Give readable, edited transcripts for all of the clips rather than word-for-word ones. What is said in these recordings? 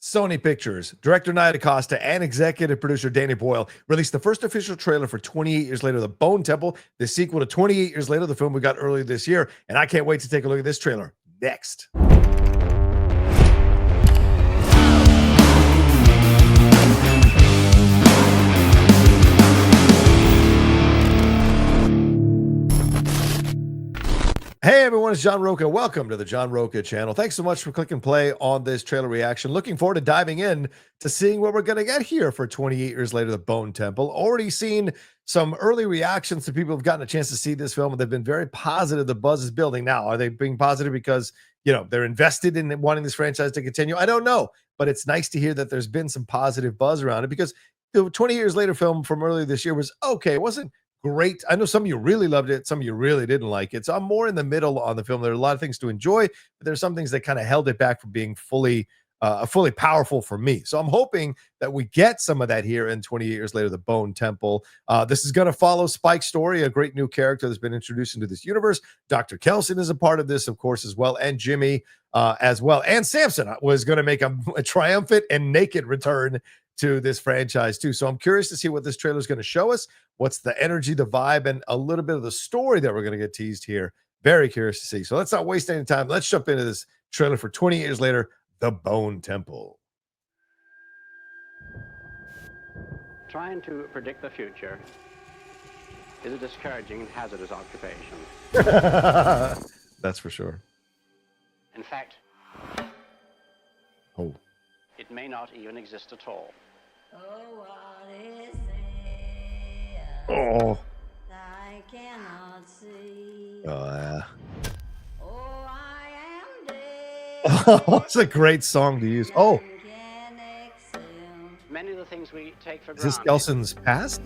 Sony Pictures, director Nia DaCosta, and executive producer Danny Boyle released the first official trailer for 28 Years Later, The Bone Temple, the sequel to 28 Years Later, the film we got earlier this year. And I can't wait to take a look at this trailer next. Hey everyone, it's John Rocha. Welcome to the John Rocha channel. Thanks so much for clicking play on this trailer reaction. Looking forward to diving in to seeing what we're going to get here for 28 Years Later, The Bone Temple. Already seen some early reactions to people who've gotten a chance to see this film, and they've been very positive. The buzz is building. Now, are they being positive because, they're invested in wanting this franchise to continue? I don't know, but it's nice to hear that there's been some positive buzz around it, because the 20 Years Later film from earlier this year was okay. It wasn't great. I know some of you really loved it, some of you really didn't like it. So I'm more in the middle on the film. There are a lot of things to enjoy, but there's some things that kind of held it back from being fully powerful for me. So I'm hoping that we get some of that here in 28 Years Later, The Bone Temple. This is going to follow Spike's story, a great new character that's been introduced into this universe. Dr. Kelson is a part of this, of course, as well, and Jimmy as well. And Samson was going to make a triumphant and naked return to this franchise too. So I'm curious to see what this trailer is going to show us. What's the energy, the vibe, and a little bit of the story that we're going to get teased here. Very curious to see. So let's not waste any time. Let's jump into this trailer for 20 Years Later, The Bone Temple. Trying to predict the future is a discouraging and hazardous occupation. That's for sure. In fact, it may not even exist at all. Oh. I cannot see. Oh, I am dead. Oh, it's a great song to use. Oh, Many of the things we take for is this granted Gelson's past?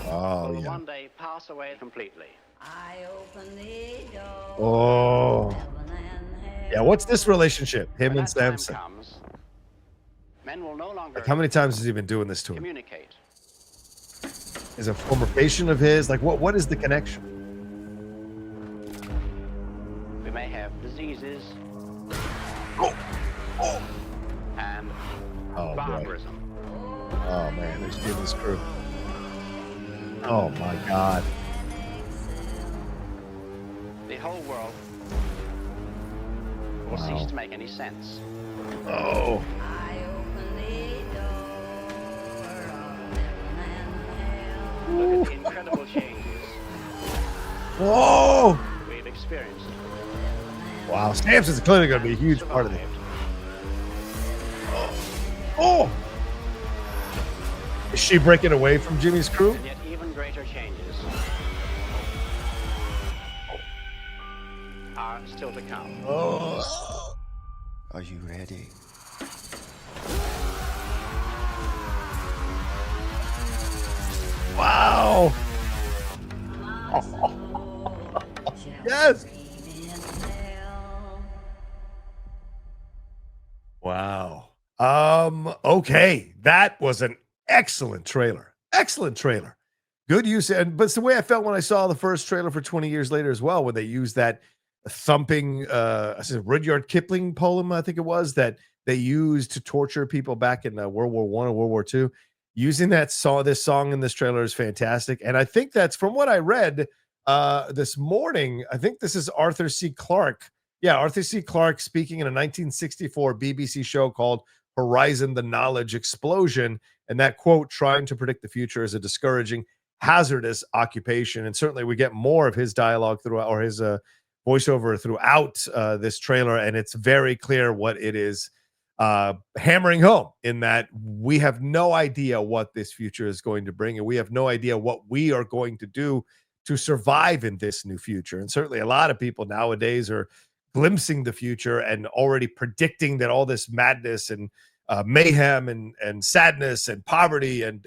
Oh, will yeah. one day pass away completely. I open the door. Oh. Yeah, what's this relationship? Him When and that time Samson. comes, men will no longer Like, how many times has he been doing this to him? communicate. Is a former patient of his? Like, what is the connection? We may have diseases and Oh, boy. barbarism. Oh, man, there's Jimmy's crew. Oh, my God. The whole world will Wow. cease to make any sense. Oh. I open the door of heaven and hell. Look at the incredible changes Whoa. we've experienced. Wow, Samson's clearly going to be a huge part of it. Oh. Is she breaking away from Jimmy's crew? And yet even greater changes are still to come. Oh. Are you ready? Wow. Yes. Wow. Okay. That was an excellent trailer. Excellent trailer. Good use. But it's the way I felt when I saw the first trailer for 20 Years Later as well, when they used that thumping Rudyard Kipling poem, I think it was, that they used to torture people back in World War I or World War II. Using this song in this trailer is fantastic. And I think that's, from what I read this morning, I think this is Arthur C. Clarke. Yeah, Arthur C. Clarke speaking in a 1964 BBC show called Horizon: The Knowledge Explosion. And that quote, "Trying to predict the future is a discouraging, hazardous occupation." And certainly we get more of his dialogue throughout, or his voiceover throughout this trailer. And it's very clear what it is hammering home, in that we have no idea what this future is going to bring, and we have no idea what we are going to do to survive in this new future. And certainly a lot of people nowadays are glimpsing the future and already predicting that all this madness and mayhem and sadness and poverty and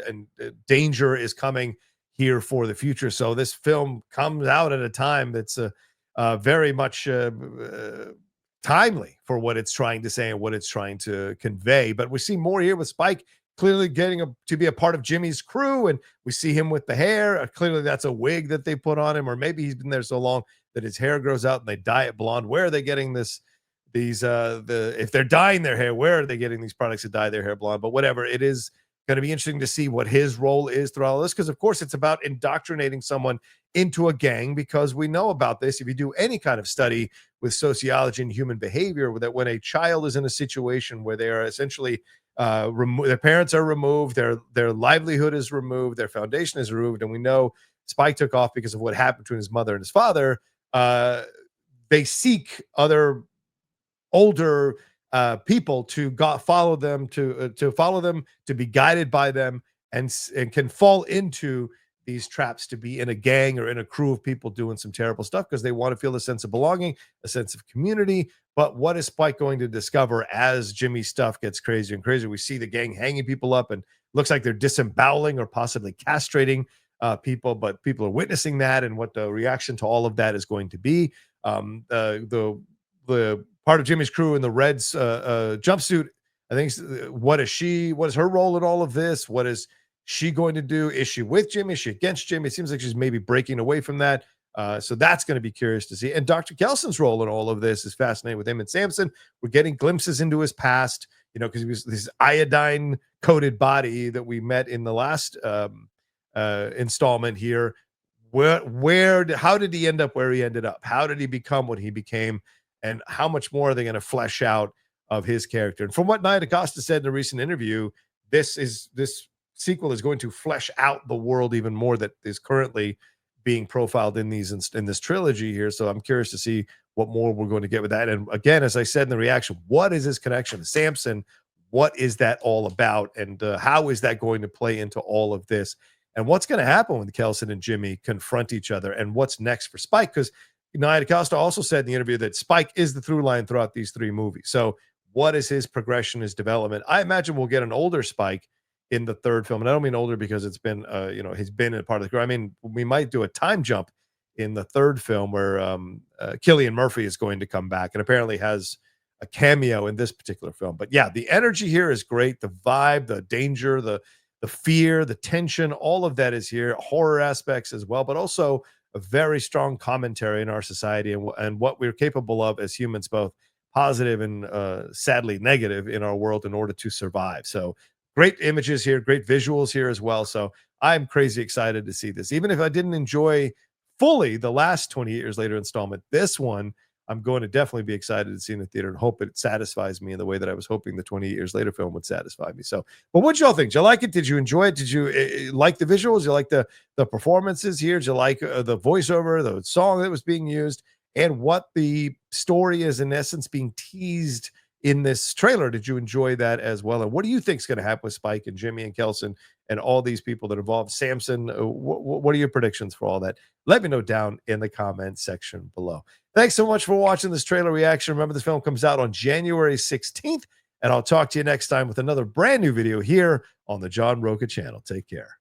danger is coming here for the future. So this film comes out at a time that's very much timely for what it's trying to say and what it's trying to convey. But we see more here with Spike clearly getting to be a part of Jimmy's crew, and we see him with the hair. Clearly that's a wig that they put on him, or maybe he's been there so long that his hair grows out and they dye it blonde. Where are they getting this these if they're dyeing their hair, where are they getting these products to dye their hair blonde? But whatever, it is going to be interesting to see what his role is through all this, because of course it's about indoctrinating someone into a gang, because we know about this if you do any kind of study with sociology and human behavior, that when a child is in a situation where they are essentially their parents are removed, their livelihood is removed, their foundation is removed, and we know Spike took off because of what happened between his mother and his father. They seek other older people to follow them, to follow them, to be guided by them, and can fall into these traps to be in a gang or in a crew of people doing some terrible stuff because they want to feel a sense of belonging, a sense of community. But what is Spike going to discover as Jimmy's stuff gets crazier and crazier? We see the gang hanging people up, and looks like they're disemboweling or possibly castrating people, but people are witnessing that, and what the reaction to all of that is going to be. The part of Jimmy's crew in the Reds jumpsuit, I think, what is her role in all of this? What is she going to do? Is she with Jimmy? Is she against Jimmy? It seems like she's maybe breaking away from that. So that's going to be curious to see. And Dr. Kelson's role in all of this is fascinating with him and Samson. We're getting glimpses into his past, because he was this iodine coated body that we met in the last installment here. How did he end up where he ended up? How did he become what he became? And how much more are they going to flesh out of his character? And from what Nia DaCosta said in a recent interview, this sequel is going to flesh out the world even more that is currently being profiled in this trilogy here. So I'm curious to see what more we're going to get with that. And again, as I said in the reaction, what is his connection to Samson? What is that all about? And how is that going to play into all of this? And what's going to happen when Kelson and Jimmy confront each other? And what's next for Spike? Because Nia DaCosta also said in the interview that Spike is the through line throughout these three movies. So what is his progression, his development? I imagine we'll get an older Spike in the third film. And I don't mean older because it's been, he's been a part of the crew. I mean, we might do a time jump in the third film where Cillian Murphy is going to come back and apparently has a cameo in this particular film. But yeah, the energy here is great. The vibe, the danger, the fear, the tension, all of that is here. Horror aspects as well, but also a very strong commentary in our society and what we're capable of as humans, both positive and sadly negative in our world in order to survive. So great images here, great visuals here as well. So I'm crazy excited to see this. Even if I didn't enjoy fully the last 28 Years Later installment, this one I'm going to definitely be excited to see in the theater and hope it satisfies me in the way that I was hoping the 28 Years Later film would satisfy me. So, but what y'all think? Did you like it? Did you enjoy it? Did you like the visuals? Did you like the performances here? Did you like the voiceover, the song that was being used, and what the story is in essence being teased in this trailer? Did you enjoy that as well? And what do you think is going to happen with Spike and Jimmy and Kelson and all these people that involved? Samson, what are your predictions for all that? Let me know down in the comment section below. Thanks so much for watching this trailer reaction. Remember, this film comes out on January 16th, and I'll talk to you next time with another brand new video here on the John Rocha channel. Take care.